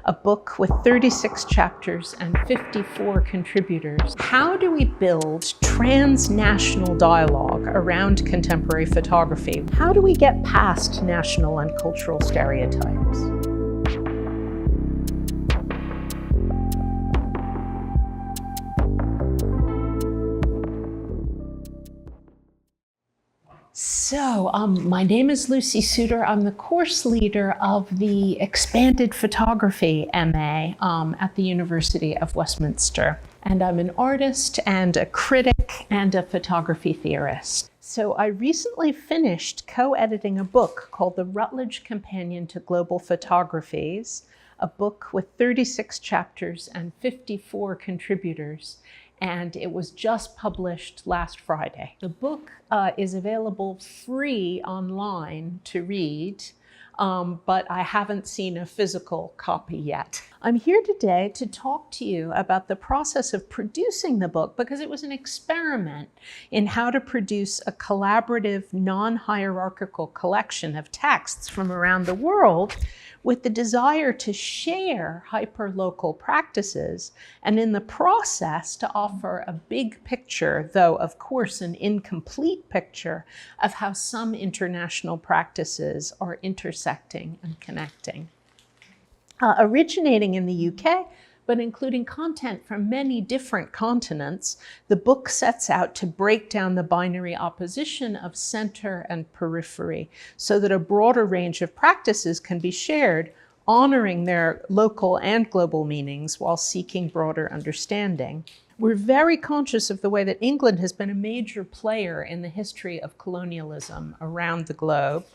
a book with 36 chapters and 54 contributors. How do we build transnational dialogue around contemporary photography? How do we get past national and cultural stereotypes? So, my name is Lucy Soutter. I'm the course leader of the Expanded Photography MA at the University of Westminster. And I'm an artist and a critic and a photography theorist. So I recently finished co-editing a book called The Routledge Companion to Global Photographies, a book with 36 chapters and 54 contributors. And it was just published last Friday. The book is available free online to read, but I haven't seen a physical copy yet. I'm here today to talk to you about the process of producing the book because it was an experiment in how to produce a collaborative, non-hierarchical collection of texts from around the world with the desire to share hyper-local practices, and in the process to offer a big picture, though of course an incomplete picture, of how some international practices are intersecting and connecting. Originating in the UK, but including content from many different continents, the book sets out to break down the binary opposition of center and periphery so that a broader range of practices can be shared, honoring their local and global meanings while seeking broader understanding. We're very conscious of the way that England has been a major player in the history of colonialism around the globe,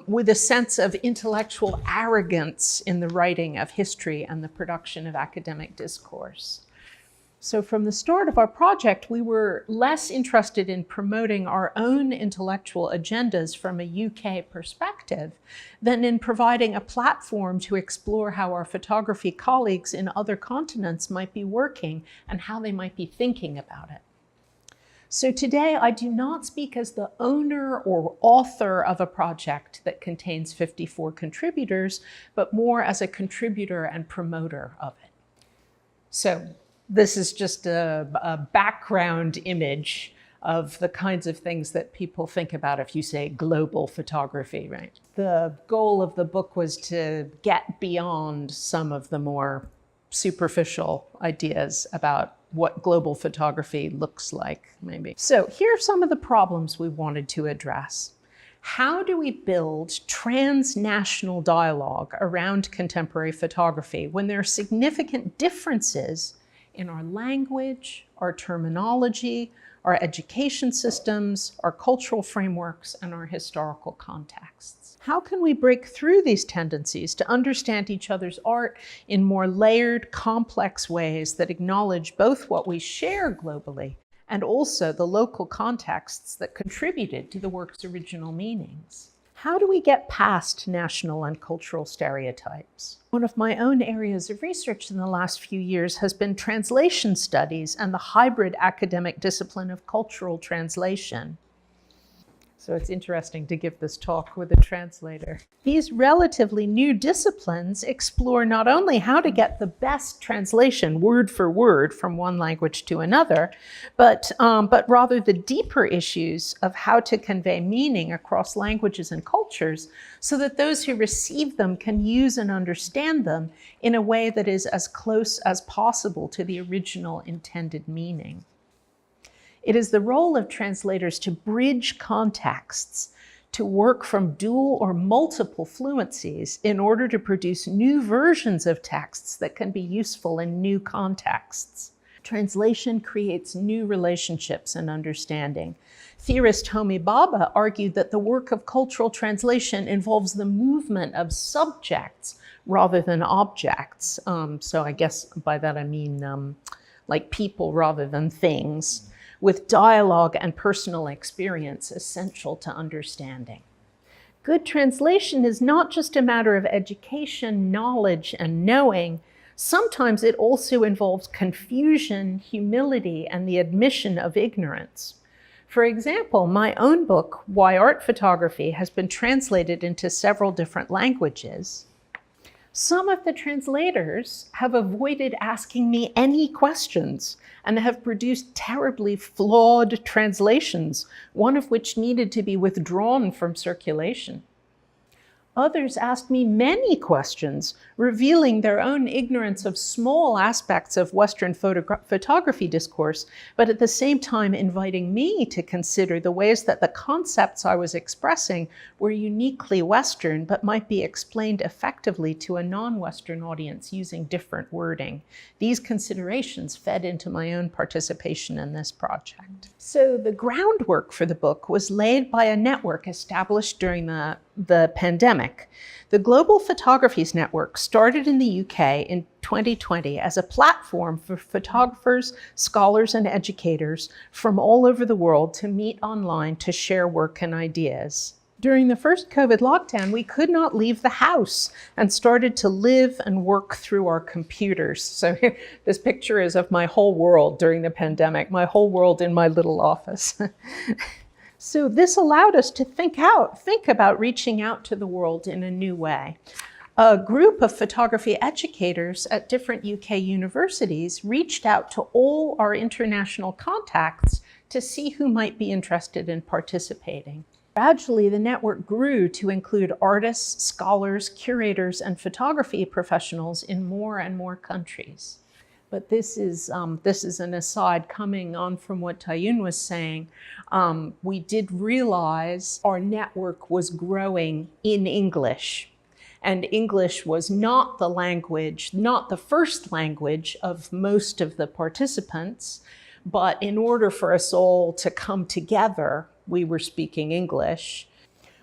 with a sense of intellectual arrogance in the writing of history and the production of academic discourse. So from the start of our project, we were less interested in promoting our own intellectual agendas from a UK perspective than in providing a platform to explore how our photography colleagues in other continents might be working and how they might be thinking about it. So today, I do not speak as the owner or author of a project that contains 54 contributors, but more as a contributor and promoter of it. So this is just a background image of the kinds of things that people think about if you say global photography, right? The goal of the book was to get beyond some of the more superficial ideas about what global photography looks like, maybe. So here are some of the problems we wanted to address. How do we build transnational dialogue around contemporary photography when there are significant differences in our language, our terminology, our education systems, our cultural frameworks, and our historical contexts? How can we break through these tendencies to understand each other's art in more layered, complex ways that acknowledge both what we share globally and also the local contexts that contributed to the work's original meanings? How do we get past national and cultural stereotypes? One of my own areas of research in the last few years has been translation studies and the hybrid academic discipline of cultural translation. So it's interesting to give this talk with a translator. These relatively new disciplines explore not only how to get the best translation word for word from one language to another, but rather the deeper issues of how to convey meaning across languages and cultures so that those who receive them can use and understand them in a way that is as close as possible to the original intended meaning. It is the role of translators to bridge contexts, to work from dual or multiple fluencies in order to produce new versions of texts that can be useful in new contexts. Translation creates new relationships and understanding. Theorist Homi Bhabha argued that the work of cultural translation involves the movement of subjects rather than objects. So I guess by that I mean like people rather than things, with dialogue and personal experience essential to understanding. Good translation is not just a matter of education, knowledge, and knowing. Sometimes it also involves confusion, humility, and the admission of ignorance. For example, my own book, Why Art Photography, has been translated into several different languages. Some of the translators have avoided asking me any questions and have produced terribly flawed translations, one of which needed to be withdrawn from circulation. Others asked me many questions, revealing their own ignorance of small aspects of Western photography discourse, but at the same time inviting me to consider the ways that the concepts I was expressing were uniquely Western, but might be explained effectively to a non-Western audience using different wording. These considerations fed into my own participation in this project. So the groundwork for the book was laid by a network established during the pandemic. The Global Photographies Network started in the UK in 2020 as a platform for photographers, scholars, and educators from all over the world to meet online to share work and ideas. During the first COVID lockdown, we could not leave the house and started to live and work through our computers. So this picture is of my whole world during the pandemic, my whole world in my little office. So this allowed us to think about reaching out to the world in a new way. A group of photography educators at different UK universities reached out to all our international contacts to see who might be interested in participating. Gradually, the network grew to include artists, scholars, curators, and photography professionals in more and more countries. But this is an aside coming on from what Tayun was saying. We did realize our network was growing in English. And English was not the language, not the first language of most of the participants. But in order for us all to come together, we were speaking English,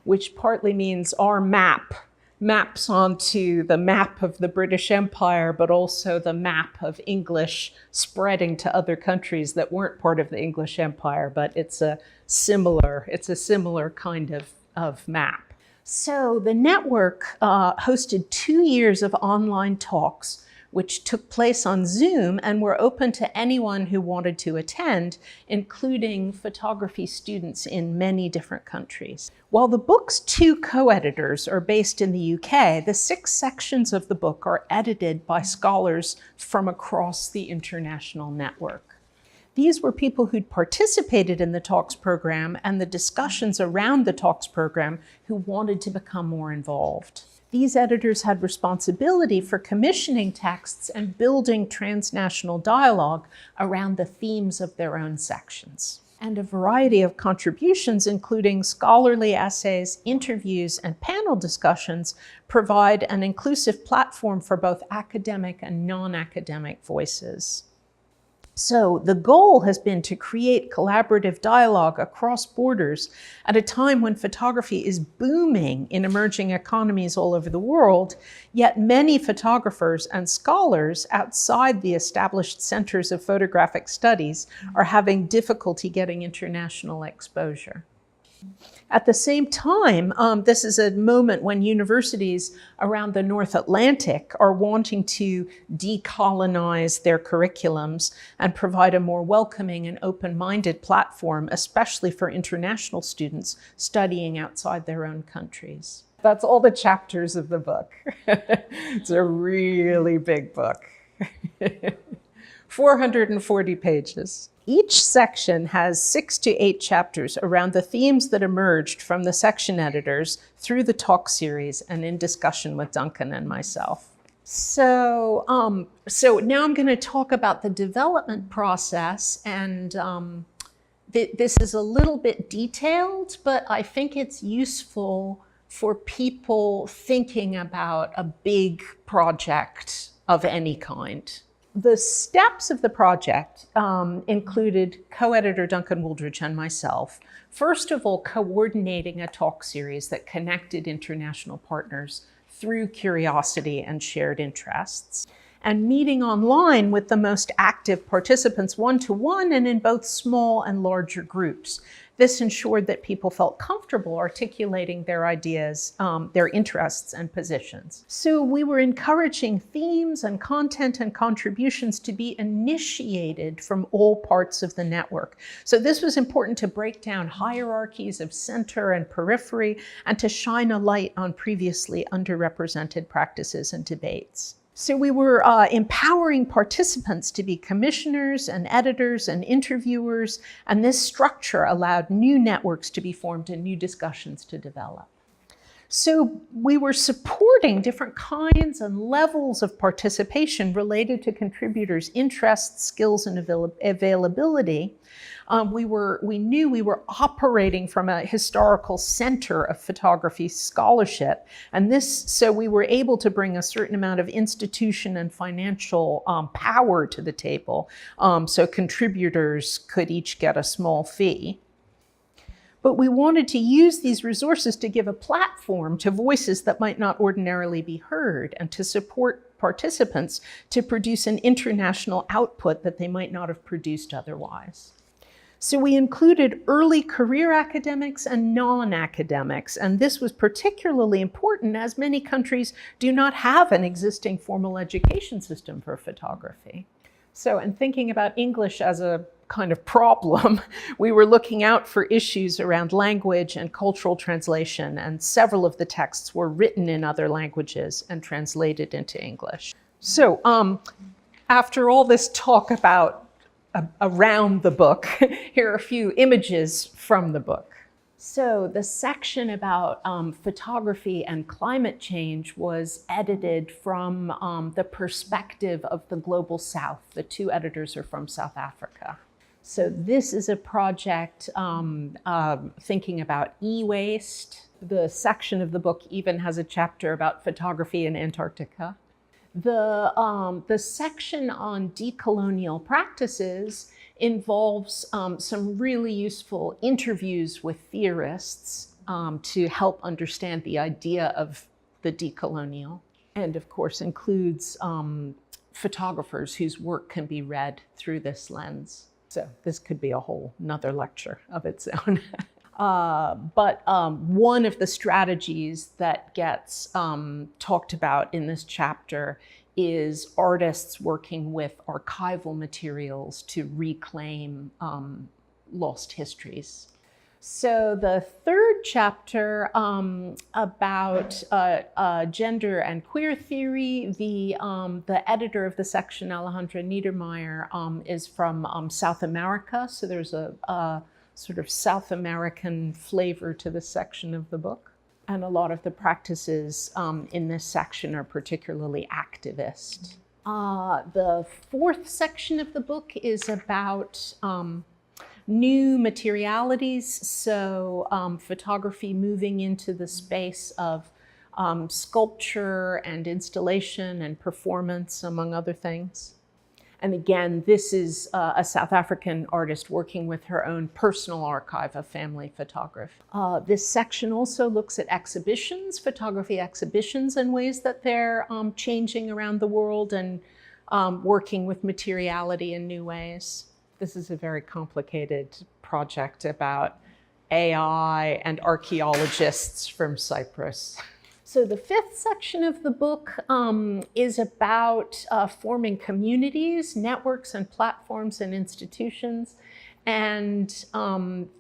which partly means our maps onto the map of the British Empire, but also the map of English spreading to other countries that weren't part of the English Empire, but it's a similar kind of map. So the network hosted 2 years of online talks, which took place on Zoom and were open to anyone who wanted to attend, including photography students in many different countries. While the book's 2 co-editors are based in the UK, the 6 sections of the book are edited by scholars from across the international network. These were people who'd participated in the talks program and the discussions around the talks program who wanted to become more involved. These editors had responsibility for commissioning texts and building transnational dialogue around the themes of their own sections. And a variety of contributions, including scholarly essays, interviews, and panel discussions, provide an inclusive platform for both academic and non-academic voices. So the goal has been to create collaborative dialogue across borders at a time when photography is booming in emerging economies all over the world, yet many photographers and scholars outside the established centers of photographic studies are having difficulty getting international exposure. At the same time, this is a moment when universities around the North Atlantic are wanting to decolonize their curriculums and provide a more welcoming and open-minded platform, especially for international students studying outside their own countries. That's all the chapters of the book. It's a really big book. 440 pages. Each section has 6 to 8 chapters around the themes that emerged from the section editors through the talk series and in discussion with Duncan and myself. So now I'm going to talk about the development process, and this is a little bit detailed, but I think it's useful for people thinking about a big project of any kind. The steps of the project included co-editor Duncan Wooldridge and myself. First of all, coordinating a talk series that connected international partners through curiosity and shared interests, and meeting online with the most active participants one-to-one and in both small and larger groups. This ensured that people felt comfortable articulating their ideas, their interests and positions. So we were encouraging themes and content and contributions to be initiated from all parts of the network. So this was important to break down hierarchies of center and periphery and to shine a light on previously underrepresented practices and debates. So we were empowering participants to be commissioners and editors and interviewers, and this structure allowed new networks to be formed and new discussions to develop. So we were supporting different kinds and levels of participation related to contributors' interests, skills, and availability. We knew we were operating from a historical center of photography scholarship, and so we were able to bring a certain amount of institution and financial power to the table, so contributors could each get a small fee. But we wanted to use these resources to give a platform to voices that might not ordinarily be heard and to support participants to produce an international output that they might not have produced otherwise. So we included early career academics and non-academics, and this was particularly important as many countries do not have an existing formal education system for photography. So, in thinking about English as a kind of problem, we were looking out for issues around language and cultural translation, and several of the texts were written in other languages and translated into English. So, after all this talk about around the book, here are a few images from the book. So the section about photography and climate change was edited from the perspective of the Global South. The two editors are from South Africa. So this is a project thinking about e-waste. The section of the book even has a chapter about photography in Antarctica. The section on decolonial practices involves some really useful interviews with theorists to help understand the idea of the decolonial, and of course includes photographers whose work can be read through this lens. So this could be a whole nother lecture of its own. But one of the strategies that gets talked about in this chapter is artists working with archival materials to reclaim lost histories. So the third chapter about gender and queer theory, the editor of the section, Alejandra Niedermeyer, is from South America. So there's a sort of South American flavor to this section of the book. And a lot of the practices in this section are particularly activist. The fourth section of the book is about new materialities, so photography moving into the space of sculpture and installation and performance, among other things. And again, this is a South African artist working with her own personal archive of family photography. This section also looks at exhibitions, photography exhibitions, and ways that they're changing around the world and working with materiality in new ways. This is a very complicated project about AI and archaeologists from Cyprus. So the fifth section of the book is about forming communities, networks, and platforms and institutions. And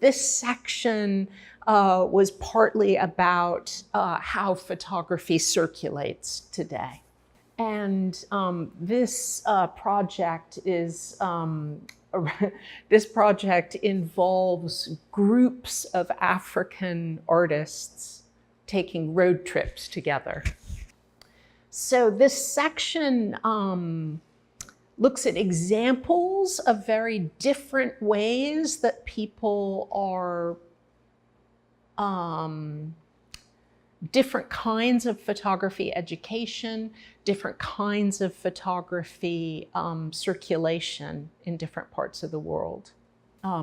this section was partly about how photography circulates today. And this project involves groups of African artists taking road trips together. So this section looks at examples of very different ways that people are, different kinds of photography education, different kinds of photography circulation in different parts of the world.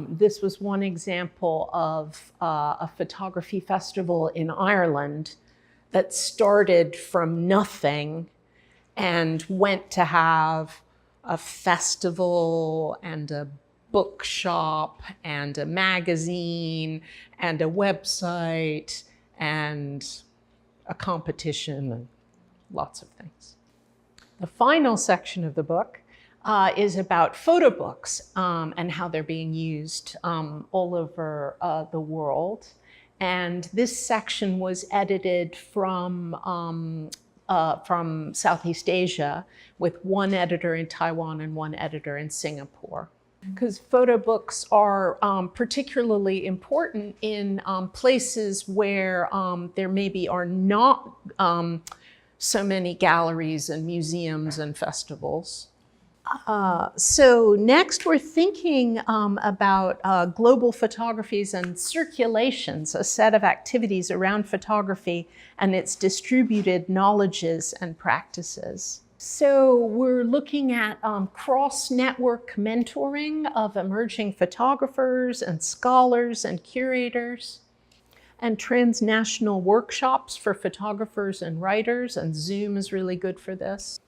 This was one example of a photography festival in Ireland that started from nothing and went to have a festival and a bookshop and a magazine and a website and a competition and lots of things. The final section of the book is about photo books and how they're being used all over the world. And this section was edited from Southeast Asia with one editor in Taiwan and one editor in Singapore. Because photo books are particularly important in places where there maybe are not so many galleries and museums and festivals. So next we're thinking about global photographies and circulations, a set of activities around photography and its distributed knowledges and practices. So we're looking at cross-network mentoring of emerging photographers and scholars and curators, and transnational workshops for photographers and writers, and Zoom is really good for this.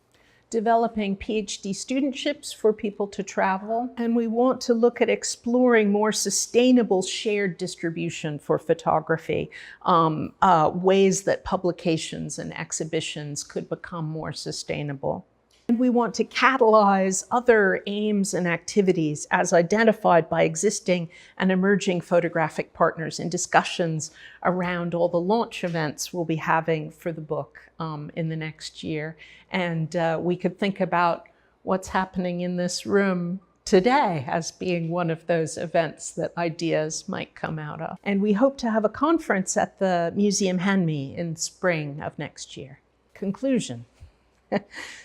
Developing PhD studentships for people to travel. And we want to look at exploring more sustainable shared distribution for photography, ways that publications and exhibitions could become more sustainable. And we want to catalyze other aims and activities as identified by existing and emerging photographic partners in discussions around all the launch events we'll be having for the book in the next year. And we could think about what's happening in this room today as being one of those events that ideas might come out of. And we hope to have a conference at the Museum Hanmi in spring of next year. Conclusion.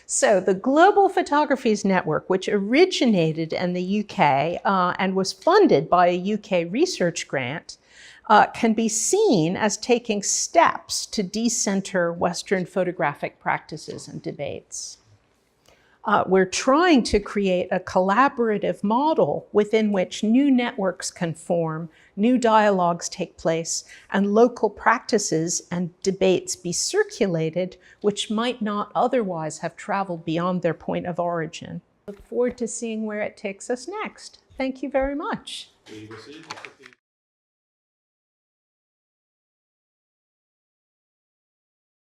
So the Global Photographies Network, which originated in the UK and was funded by a UK research grant, can be seen as taking steps to decenter Western photographic practices and debates. We're trying to create a collaborative model within which new networks can form, new dialogues take place, and local practices and debates be circulated, which might not otherwise have traveled beyond their point of origin. Look forward to seeing where it takes us next. Thank you very much.